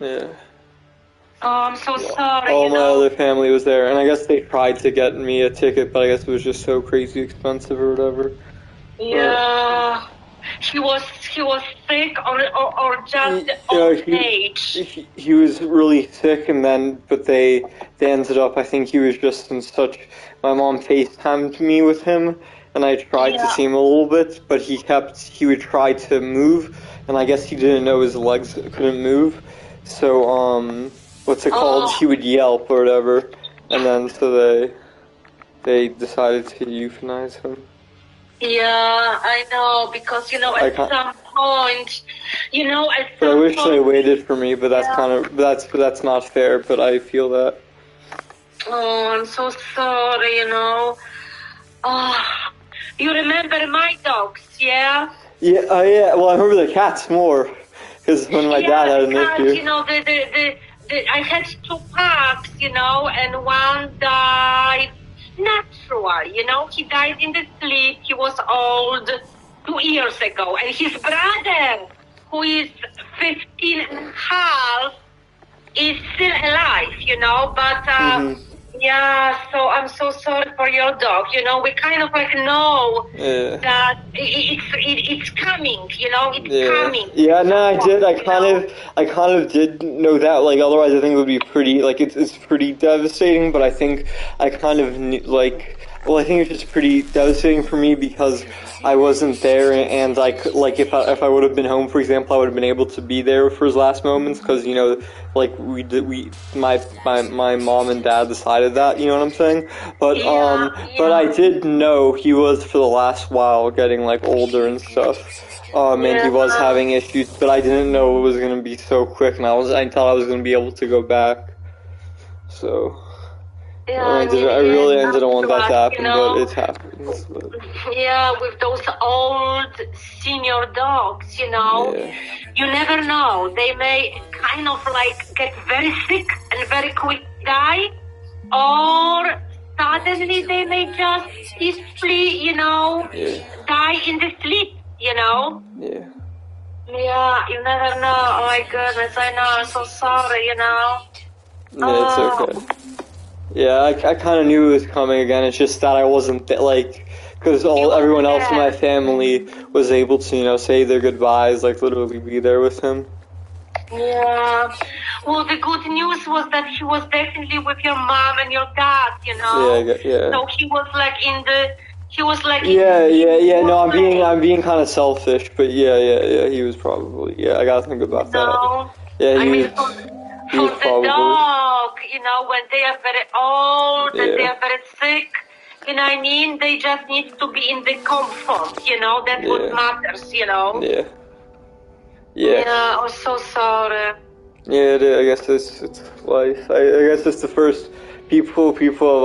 Yeah. Oh, I'm so sorry. All my other family was there, and I guess they tried to get me a ticket, but I guess it was just so crazy expensive or whatever. Yeah. He was sick or just old age. He was really sick, and then but they ended up. I think he was just in such. My mom FaceTimed me with him, and I tried to see him a little bit, but he would try to move, and I guess he didn't know his legs couldn't move, so what's it called? He would yelp or whatever, and then so they decided to euthanize him. Yeah, I know, because, at some point, But I wish they waited for me, but that's kind of, that's not fair, but I feel that. Oh, I'm so sorry, Oh, you remember my dogs, yeah? Yeah, well, I remember the cats more, because when my dad had an issue. I had 2 pups, and one died natural, he died in the sleep. He was old 2 years ago, and his brother, who is 15 and a half, is still alive, but yeah, so I'm so sorry for your dog. We kind of know that it's coming. It's coming. Yeah, no, I did. I kind of did know that. Like, otherwise, I think it would be pretty. Like, it's pretty devastating. But I think I kind of I think it's just pretty devastating for me because I wasn't there, and if I would have been home, for example, I would have been able to be there for his last moments because my mom and dad decided that, you know what I'm saying? But but I did know he was for the last while getting older and stuff. And he was having issues, but I didn't know it was gonna be so quick, and I thought I was gonna be able to go back. So. I really didn't want that to happen, but it happens. But. Yeah, with those old senior dogs, you never know. They may kind of get very sick and very quick die, or suddenly they may just peacefully, die in the sleep, Yeah. Yeah, you never know. Oh my goodness, I know. I'm so sorry, Yeah, it's okay. Yeah, I kind of knew it was coming again. It's just that I wasn't because everyone else in my family was able to, say their goodbyes, literally be there with him. Yeah. Well, the good news was that he was definitely with your mom and your dad, Yeah. So he was Yeah. No, I'm being kind of selfish, but yeah. He was probably. I gotta think about that. Yeah, for the dog, when they are very old and they are very sick, they just need to be in the comfort, that's what matters, Yeah, I'm so sorry. Yeah, I guess it's life. I guess it's the first people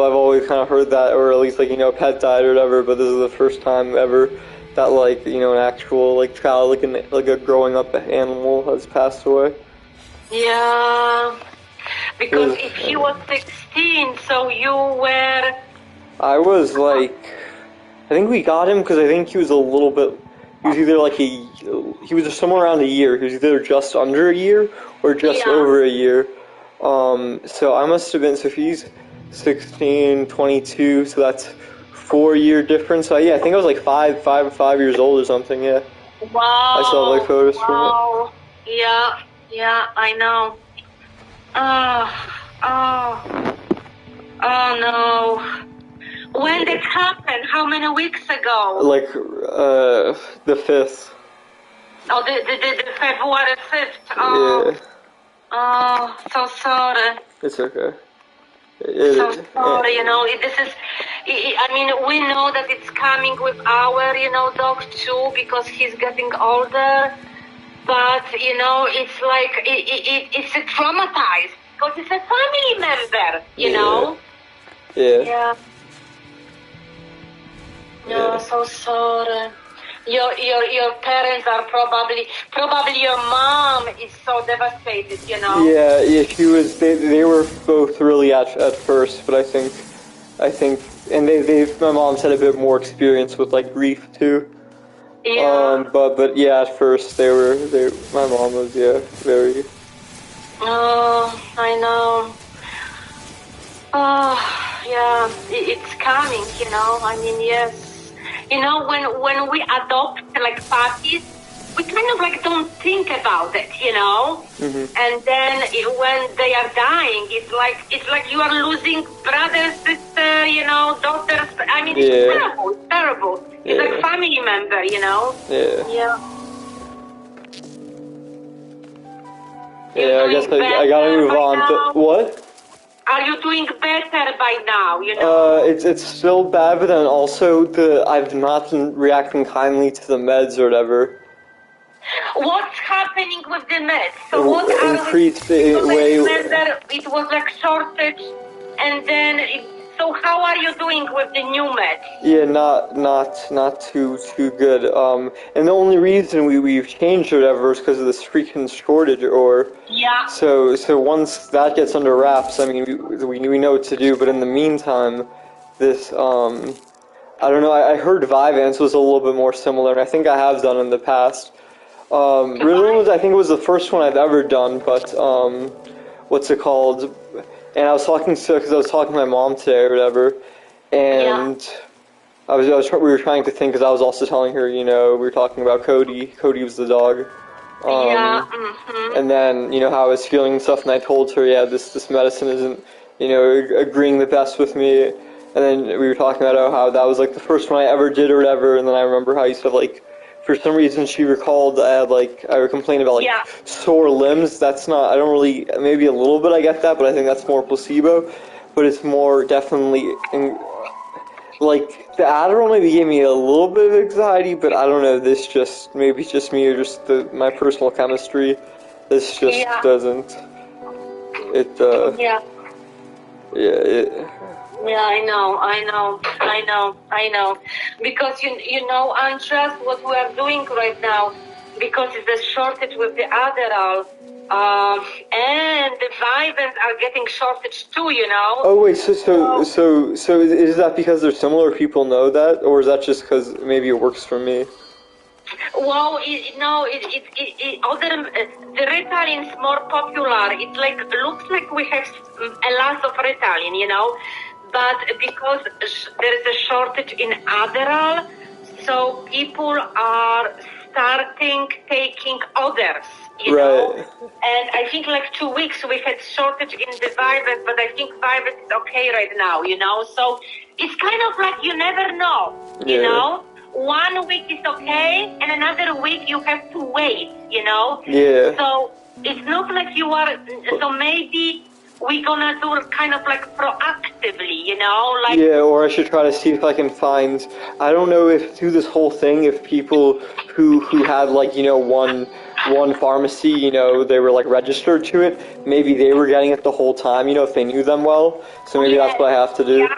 I've always kind of heard that, or at least a pet died or whatever, but this is the first time ever that an actual child, a growing up animal has passed away. Yeah, because if he was 16, so you were... I was I think we got him because I think he was a little bit, he was either he was somewhere around a year. He was either just under a year or just over a year. So I must have been, so if he's 16, 22, so that's 4-year difference. So yeah, I think I was 5 years old or something, yeah. Wow. I saw photos from it. Yeah, I know. Oh no. When did it happen? How many weeks ago? The 5th. Oh, the February 5th. Oh. Yeah. Oh, so sorry. It's okay. So sorry, this is, we know that it's coming with our, dog too, because he's getting older. But, it's a traumatized, because it's a family member, you know? Yeah. No, so sorry. Your parents are probably your mom is so devastated, Yeah, she was, they were both really at first, but I think, and my mom's had a bit more experience with grief too. Yeah. But yeah, at first my mom was very. Oh, it's coming, you know. I mean, yes. You know, when we adopt like puppies, we kind of like don't think about it, you know. And then when they are dying, it's like you are losing brother, sister, you know, daughters. I mean, it's terrible. It's terrible. It's like family member, you know. Yeah. Yeah, I guess I gotta move on. But what? Are you doing better by now? You know. It's still bad, but then also I've not been reacting kindly to the meds or whatever. What's happening with the meds? So what increased way? It was like shortage, and then. So how are you doing with the new meds? Yeah, not too good. And the only reason we've changed or whatever is because of this freaking shortage. So once that gets under wraps, I mean, we know what to do. But in the meantime, this I don't know. I heard Vyvanse was a little bit more similar, and I think I have done in the past. Ritalin I think it was the first one I've ever done, but what's it called? And I was talking to my mom today or whatever, and we were trying to think because I was also telling her, you know, we were talking about Cody. Cody was the dog. And then, you know, how I was feeling and stuff, and I told her, yeah, this medicine isn't, you know, agreeing the best with me. And then we were talking about how that was like the first one I ever did or whatever, and then I remember how you said like, for some reason she recalled I would complain about sore limbs. That's not, I don't really, maybe a little bit I get that, but I think that's more placebo. But it's more definitely, like, the Adderall maybe gave me a little bit of anxiety, but I don't know, maybe it's just me or just my personal chemistry. This just doesn't, Yeah, I know. Because you know, Andres, what we are doing right now, because it's a shortage with the Adderall, and the Vyvanse are getting shortage too, you know. Oh wait, so is that because they're similar? People know that, or is that just because maybe it works for me? Well, the Ritalin is more popular. It looks like we have a lot of Ritalin, you know. But because there is a shortage in Adderall, so people are starting taking others, you know. And I think like 2 weeks we had shortage in the Vyvanse, but I think Vyvanse is okay right now, you know. So it's kind of like you never know, you know. 1 week is okay, and another week you have to wait, you know. So it's not like you are. So maybe we're gonna do kind of like proactively, you know, like. Yeah, or I should try to see if I can find. I don't know if through this whole thing, if people who had like, you know, one pharmacy, you know, they were like registered to it. Maybe they were getting it the whole time, you know, if they knew them well. So maybe that's what I have to do.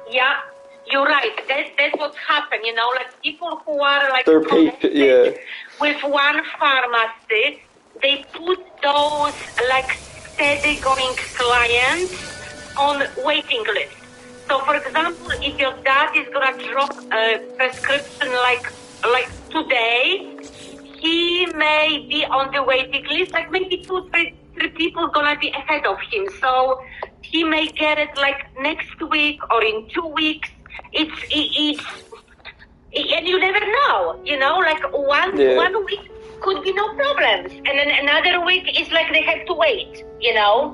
Yeah. You're right. That's what happened. You know, like people who are like connected with one pharmacy, they put those like steady going clients on waiting list. So, for example, if your dad is gonna drop a prescription like today, he may be on the waiting list. Like maybe 2, 3 people gonna be ahead of him. So he may get it like next week or in 2 weeks. It's and you never know, you know, like one week could be no problems, and then another week is like they have to wait, you know.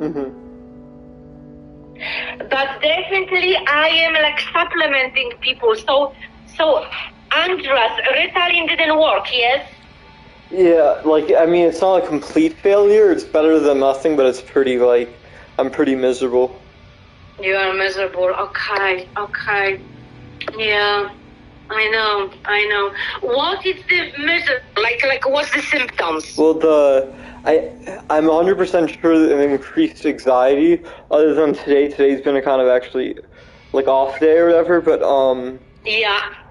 But definitely I am like supplementing people. So Andras, Ritalin didn't work, yes? Yeah, like, I mean, it's not a complete failure, it's better than nothing, but it's pretty, like, I'm pretty miserable. You are miserable, okay. Yeah, I know. What is the misery? Like what's the symptoms? Well, I'm 100% sure that an increased anxiety, other than today. Today's been a kind of actually, like, off day or whatever, but,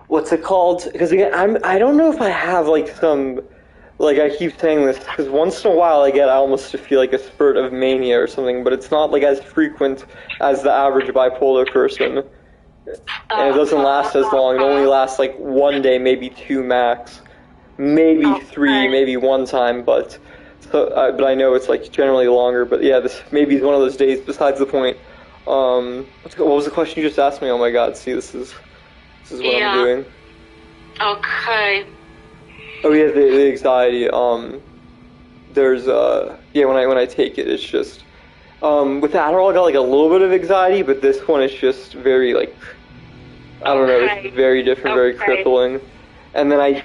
what's it called? Because, again, I don't know if I have, like, some, like, I keep saying this, because once in a while I almost feel like a spurt of mania or something, but it's not, like, as frequent as the average bipolar person. And it doesn't last as long. It only lasts like 1 day, maybe 2 max, maybe 3, maybe 1 time. But I know it's like generally longer. But yeah, this maybe is one of those days. Besides the point, what was the question you just asked me? Oh my God! See, this is what I'm doing. Okay. Oh yeah, the anxiety. There's when I take it, it's just with the Adderall I got like a little bit of anxiety, but this one is just very like I don't know, it's very different, very crippling. And then I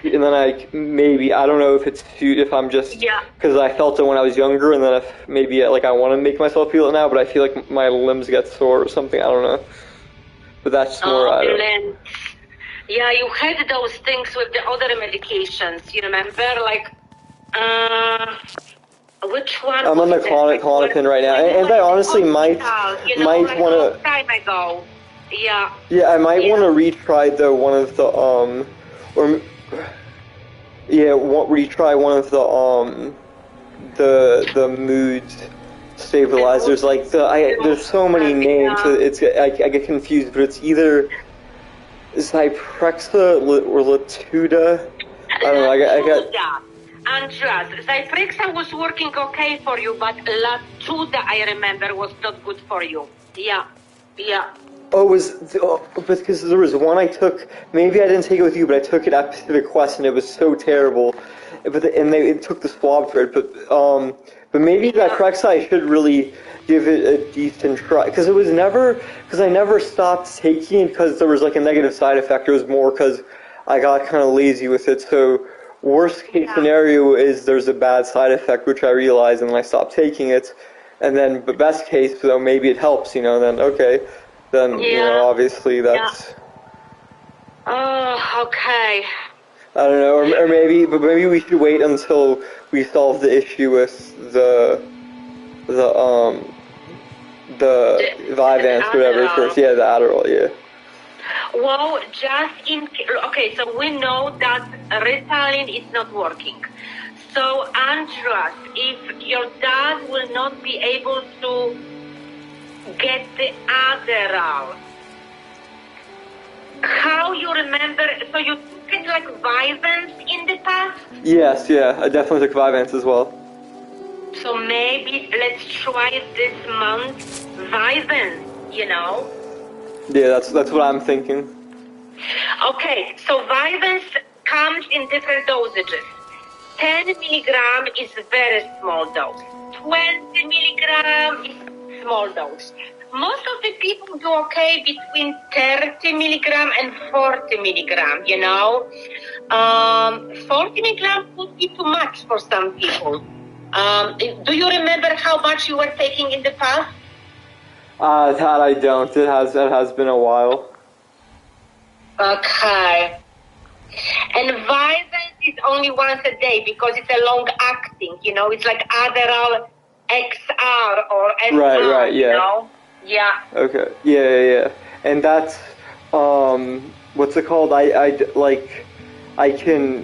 maybe I don't know if I'm just because I felt it when I was younger, and then if maybe like I want to make myself feel it now, but I feel like my limbs get sore or something. I don't know, but that's more. Yeah, you had those things with the other medications. You remember, like which one? I'm on the Klonopin right now, and I honestly might want to. Long time ago. Yeah. Yeah, I might want to retry one of the retry one of the mood stabilizers. Like there's so many names. I get confused, but it's either Zyprexa or Latuda. I don't know. I got. Andreas, Zyprexa was working okay for you, but Latuda, I remember, was not good for you. Yeah. Because there was one I took. Maybe I didn't take it with you, but I took it at Pacific Quest, and it was so terrible. They took the swab for it, but maybe that Zyprexa I should really give it a decent try, because I never stopped taking it because there was like a negative side effect. It was more because I got kind of lazy with it. So worst case scenario is there's a bad side effect, which I realize, and then I stopped taking it. And then, but best case, though, maybe it helps, then okay. Then, obviously that's... Oh, okay. I don't know, or maybe we should wait until we solve the issue with the Vyvanse, whatever, first. Yeah, the Adderall, yeah. Well, okay, so we know that Ritalin is not working. So, Andreas, if your dad will not be able to get the Adderall, how you remember, so you took it like Vyvanse in the past? Yes, yeah, I definitely took Vyvanse as well. So maybe let's try this month Vyvanse, Yeah, that's what I'm thinking. Okay, so Vyvanse comes in different dosages. 10 milligram is very small dose. 20 milligram is small dose. Most of the people do okay between 30 milligram and 40 milligram, 40 milligram could be too much for some people. Do you remember how much you were taking in the past? That I don't. It has been a while. Okay. And Vyvanse is only once a day because it's a long acting, it's like Adderall XR or SR, right, yeah. Yeah. Okay. Yeah. And that's what's it called? I can,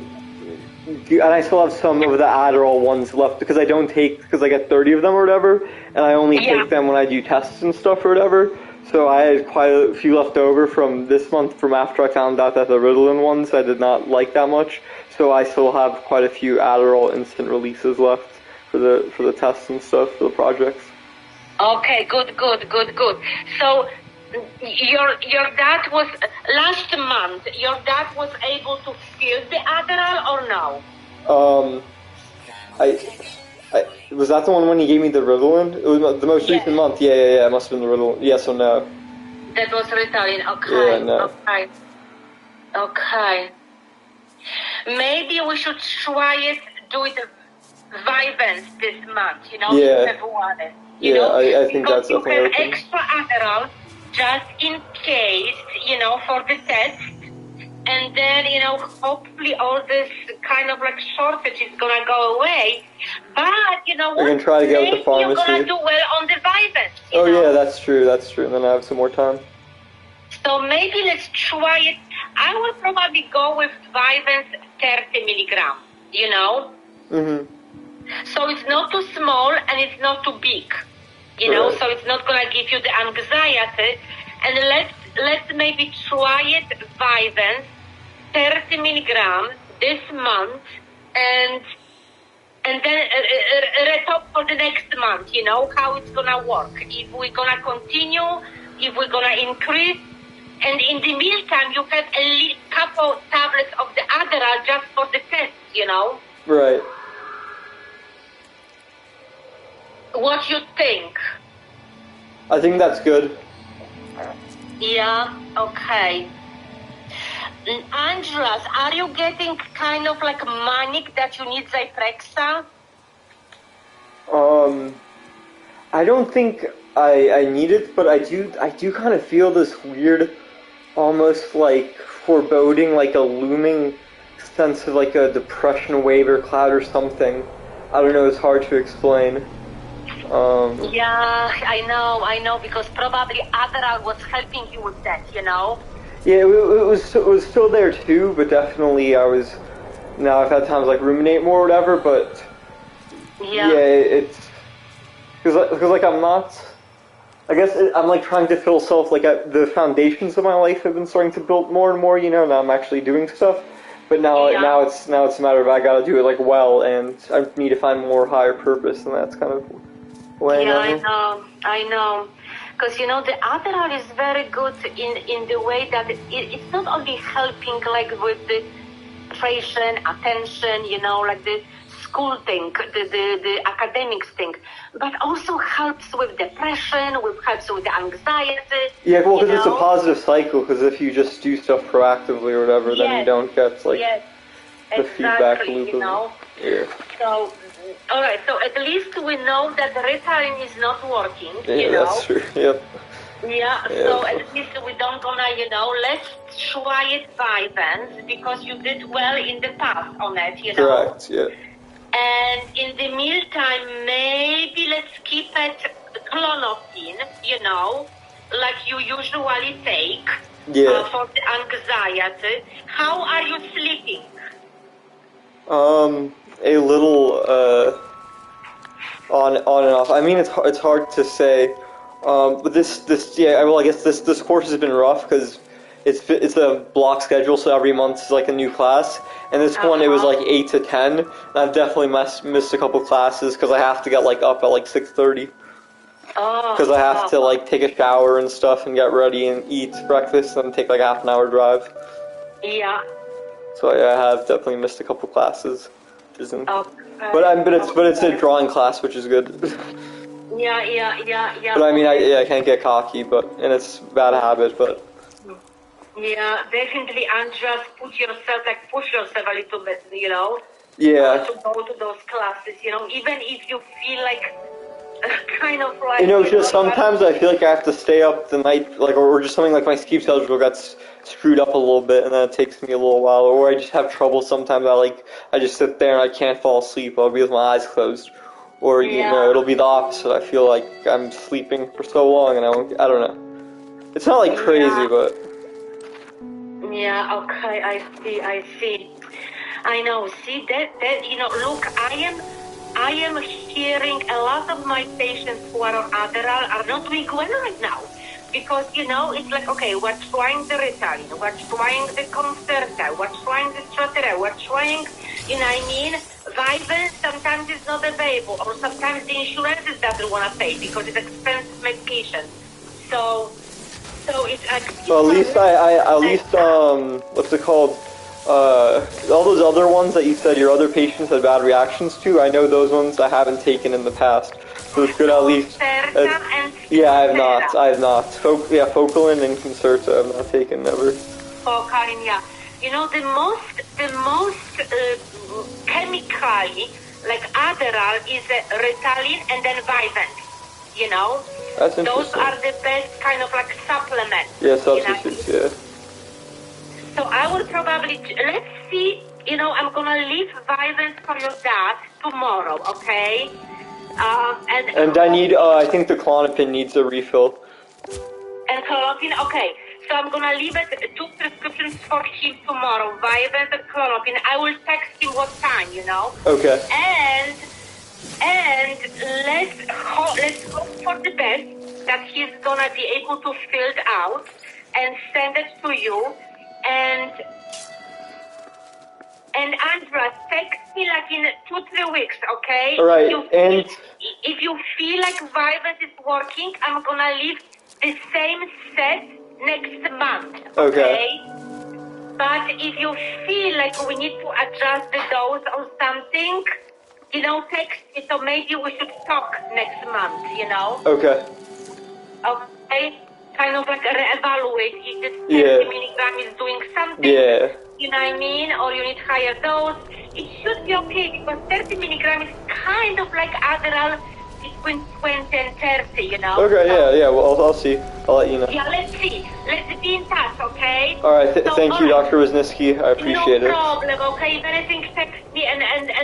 and I still have some of the Adderall ones left because I get 30 of them or whatever, and I only take them when I do tests and stuff or whatever. So I had quite a few left over from this month from after I found out that the Ritalin ones I did not like that much. So I still have quite a few Adderall instant releases left for the tests and stuff for the projects. Okay, good. So your dad was last month. Your dad was able to feel the Adderall or no? Was that the one when he gave me the Ritalin? It was the most recent month. Yeah. It must have been the Ritalin. Yes or no? That was Ritalin. Okay. Yeah, no. Okay. Maybe we should try it. Do it Vyvanse this month. In February. I think that's because you have okay. extra Adderall just in case. For the test. And then, hopefully all this kind of like shortage is going to go away. But, what? We're going to try to get with the pharmacy. You're going to do well on the Vyvanse. Yeah, that's true. And then I have some more time. So maybe let's try it. I will probably go with Vyvanse 30 milligram, Mm-hmm. So it's not too small and it's not too big, Right. So it's not going to give you the anxiety. And let's maybe try it Vyvanse 30 milligrams this month, and and then retop for the next month, you know, how it's gonna work. If we're gonna continue, if we're gonna increase. And in the meantime, you have at least couple tablets of the Adderall just for the test, you know? Right. What you think? I think that's good. Yeah, okay. Andreas, are you getting kind of like manic that you need Zyprexa? I don't think I need it, but I do kind of feel this weird, almost like foreboding, like a looming sense of like a depression wave or cloud or something. I don't know, it's hard to explain. Yeah, I know, because probably Adderall was helping you with that, you know? Yeah, it was still there too, but definitely now I've had times like ruminate more or whatever, but yeah, it's, because like I'm not, I guess I'm like trying to feel self, like the foundations of my life have been starting to build more and more, you know, now I'm actually doing stuff, but now it's a matter of I gotta do it like well, and I need to find more higher purpose, and that's kind of weighing on me. I know. Because, you know, the Adderall is very good in the way that it's not only helping, like, with the concentration, attention, you know, like the school thing, the academics thing, but also helps with depression, helps with anxiety. Yeah, well, because it's a positive cycle, because if you just do stuff proactively or whatever, then you don't get, like, the feedback loop. You know? Yeah. So, all right, so at least we know that the Ritalin is not working, you know? That's true, yep. Yeah, so at least we don't gonna, you know, let's try it Vyvanse, because you did well in the past on it, you know? Correct, yeah. And in the meantime, maybe let's keep it clonopin, you know, like you usually take for the anxiety. How are you sleeping? A little on and off. I mean, it's hard to say. But I guess this course has been rough because it's a block schedule, so every month is like a new class. And this one, it was like 8 to 10. And I've definitely missed a couple classes because I have to get like up at like 6:30. Because I have to like take a shower and stuff and get ready and eat breakfast and take like a half an hour drive. Yeah. So yeah, I have definitely missed a couple classes. But it's a drawing class, which is good. Yeah. But I mean, I can't get cocky, and it's a bad habit, but. Yeah, definitely, Andreas, push yourself a little bit, you know? Yeah. To go to those classes, you know, even if you feel like, kind of like... You know, just sometimes I feel like I have to stay up the night, like, or just something like my sleep schedule gets screwed up a little bit, and then it takes me a little while, or I just have trouble sometimes. I just sit there and I can't fall asleep. I'll be with my eyes closed. Or, you know, it'll be the opposite. I feel like I'm sleeping for so long, and I don't know. It's not like crazy, but... Yeah, okay, I see. I know, see, that, you know, look, I am hearing a lot of my patients who are on Adderall are not doing well right now. Because, you know, it's like, okay, we're trying the Ritalin, we're trying the Concerta, we're trying the Strattera, we're trying, you know what I mean? Vyvanse sometimes is not available, or sometimes the insurance doesn't want to pay because it's expensive medication. So it's like... So at least, what's it called? All those other ones that you said your other patients had bad reactions to, I know those ones I haven't taken in the past. So it's good at least... yeah, I have not. Focalin and Concerta I've not taken, never. Focalin, yeah. You know, the most chemically, like Adderall, is Ritalin and then Vyvanse, you know? That's interesting. Those are the best kind of like supplements. Yeah, substitutes, yeah. So I will probably, let's see, you know, I'm going to leave Vyvanse for your dad tomorrow, okay? And I need, I think the Klonopin needs a refill. And Klonopin, okay. So I'm going to leave it 2 prescriptions for him tomorrow, Vyvanse and Klonopin. I will text him what time, you know? Okay. And let's hope for the best that he's going to be able to fill it out and send it to you. And And Andra, text me like in 2-3 weeks, okay? All right, and if you feel like Vivant is working, I'm gonna leave the same set next month, okay? But if you feel like we need to adjust the dose or something, you know, text me, so maybe we should talk next month, you know? Okay. Okay? Kind of like reevaluate if this 30 milligram is doing something, you know what I mean? Or you need higher dose. It should be okay because 30 milligram is kind of like Adderall between 20 and 30, you know? Okay, yeah, well, I'll see. I'll let you know. Yeah, let's see. Let's be in touch, okay? Alright, thank you, Dr. Wisniewski. I appreciate it. No problem, okay? If anything, text me and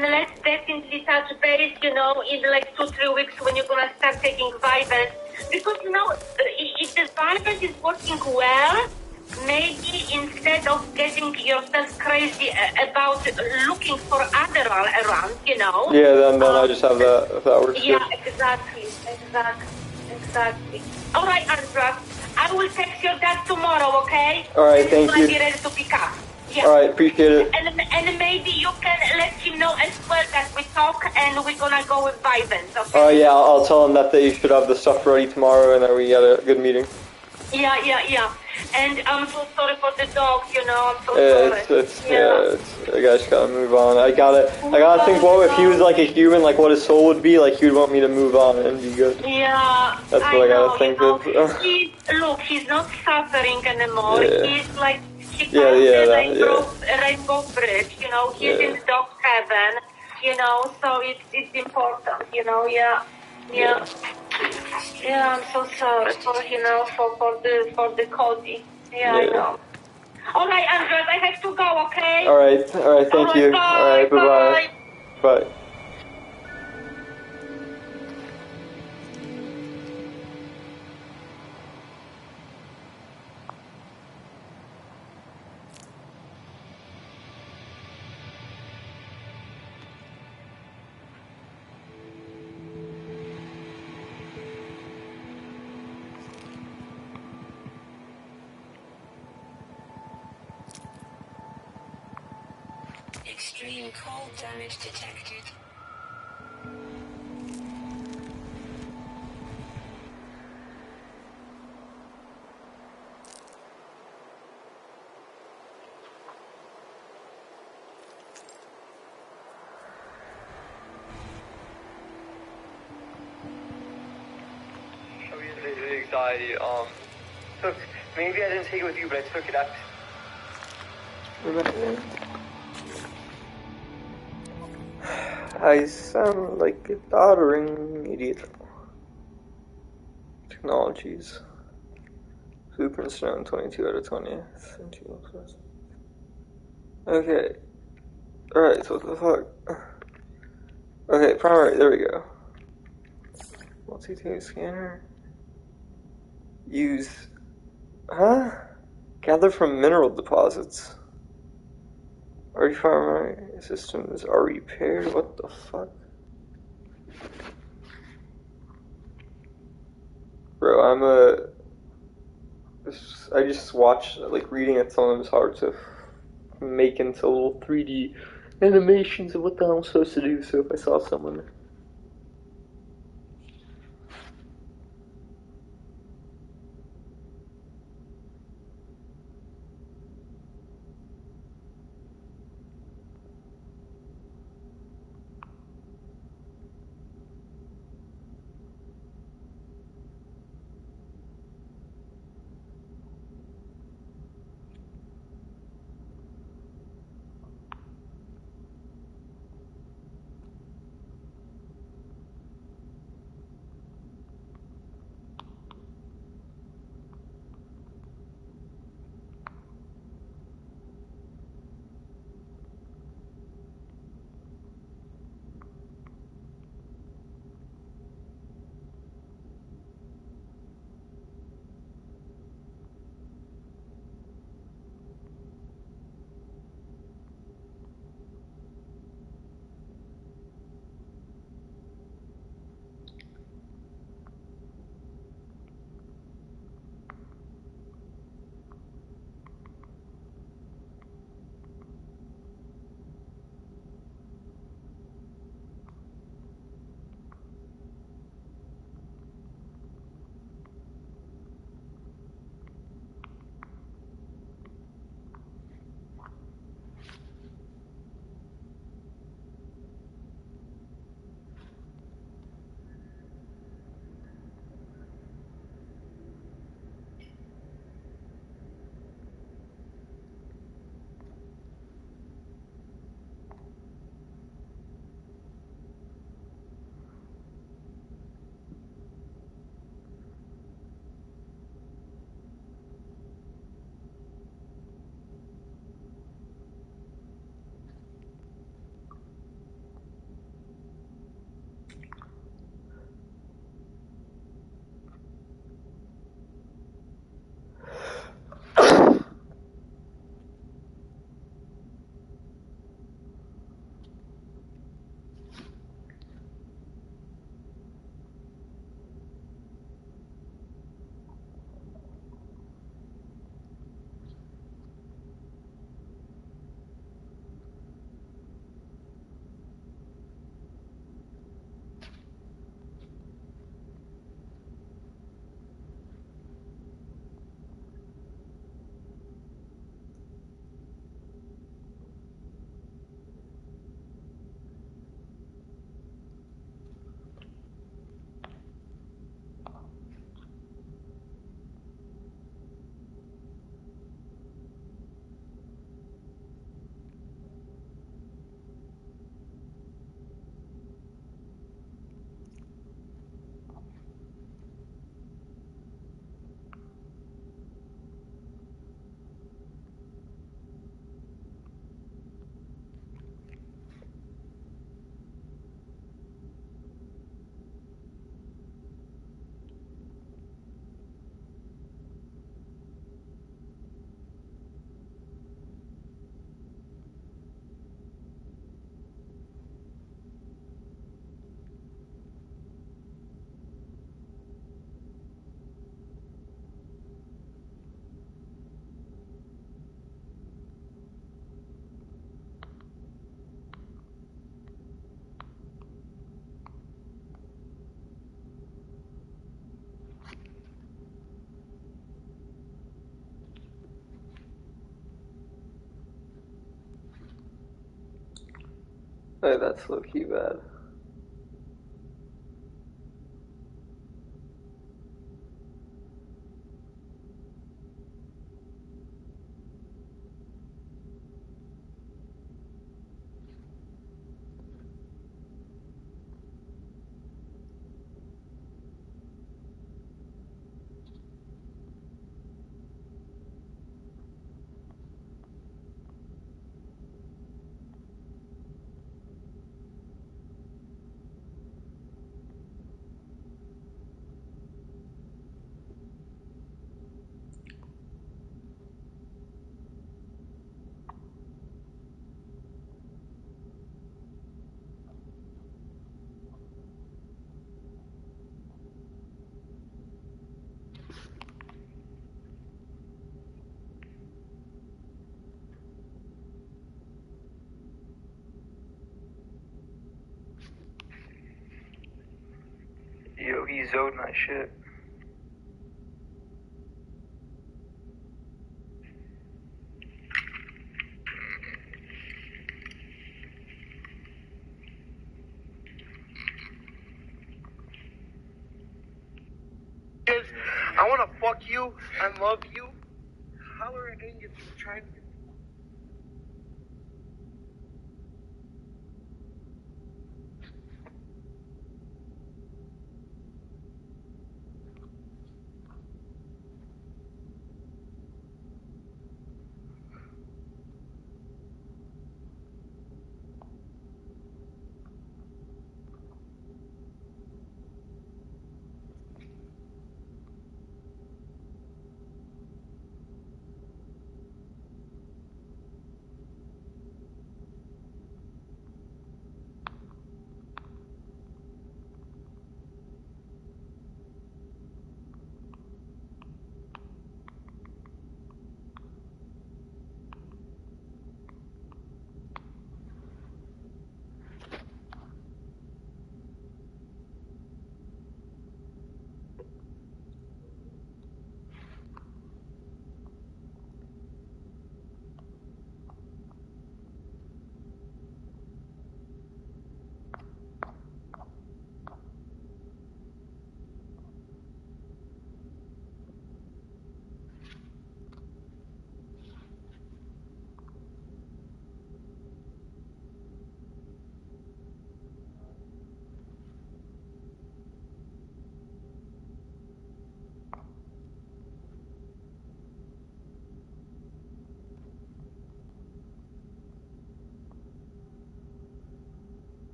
let's definitely touch base, you know, in like 2-3 weeks when you're gonna start taking Vivant. Because, you know, if the Vivant is working well, maybe instead of getting yourself crazy about looking for Adderall around, you know. Yeah, then I just have that, if that works. Yeah, exactly. All right, Andra. I will text your dad tomorrow, okay? All right, thank you. Be ready to pick up. Yeah. All right, appreciate it. And maybe you can let him know as well that we talk and we're gonna go with Vivant, okay? Oh yeah, I'll tell him that they should have the stuff ready tomorrow and that we had a good meeting. Yeah. And I'm so sorry for the dog, you know, I'm so sorry. I just gotta move on. I gotta think, well, if he was like a human, like what his soul would be, like he would want me to move on and be good. Yeah, that's what I gotta think of. He's not suffering anymore. Yeah. He's like, he found the rainbow bridge, you know, he's in the dog heaven, you know, so it's important, you know, Yeah, I'm so sorry for, you know, for the Cody. I know. All right, Andres, I have to go, okay? All right, thank you. All right, bye-bye. Bye. Extreme cold damage detected. Anxiety, maybe I didn't take it with you, but I took it after. I sound like a doddering idiot. Technologies. Superstone 22 out of 20. Okay. Alright, so what the fuck? Okay, primary, there we go. Multi-tape scanner. Use. Huh? Gather from mineral deposits. Our primary systems are repaired. What the fuck? Bro, I just watched, like, reading it sometimes hard to make into little 3D animations of what the hell I'm supposed to do, so if I saw someone. Oh, that's low-key bad. Yo, he zoned my shit. I want to fuck you and love you. Holler at me if you're trying to.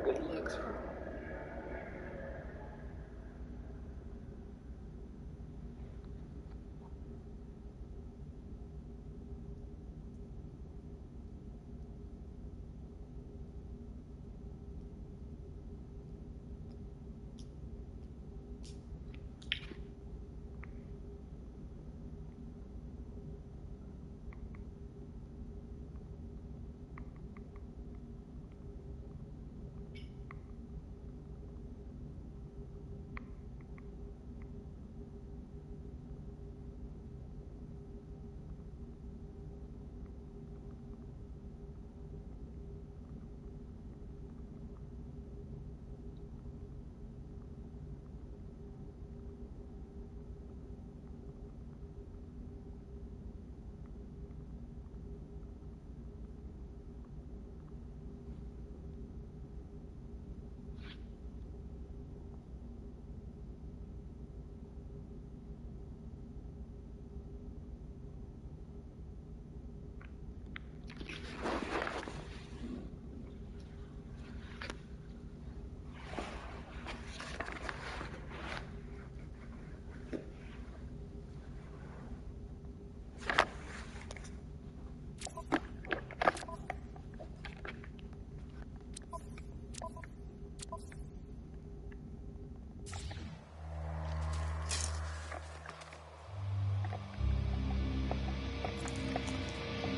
good EX.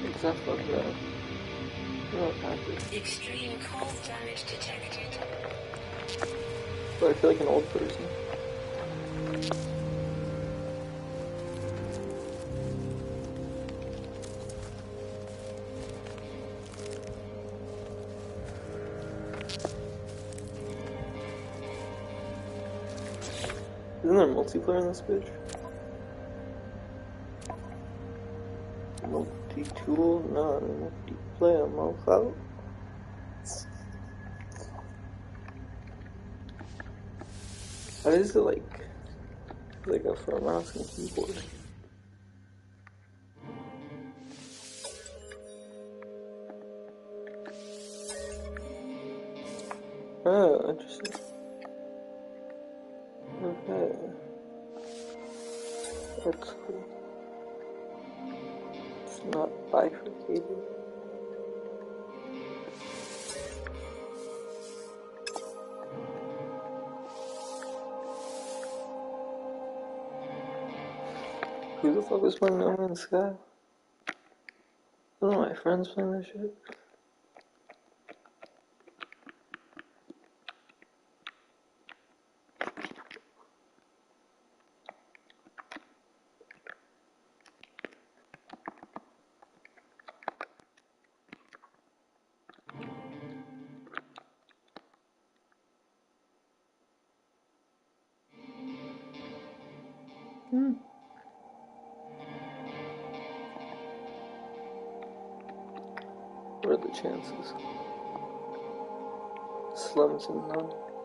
Except for that. No, Extreme cold damage detected. but I feel like an old person. Isn't there multiplayer in this bitch? Multi-tool? No, multiplayer, mofo. How is it like a for a mouse and keyboard? Oh, interesting. Okay. That's cool. It's not bifurcated. Who the fuck was playing No Man's Sky? One of my friends playing that shit. What are the chances? Slim to none.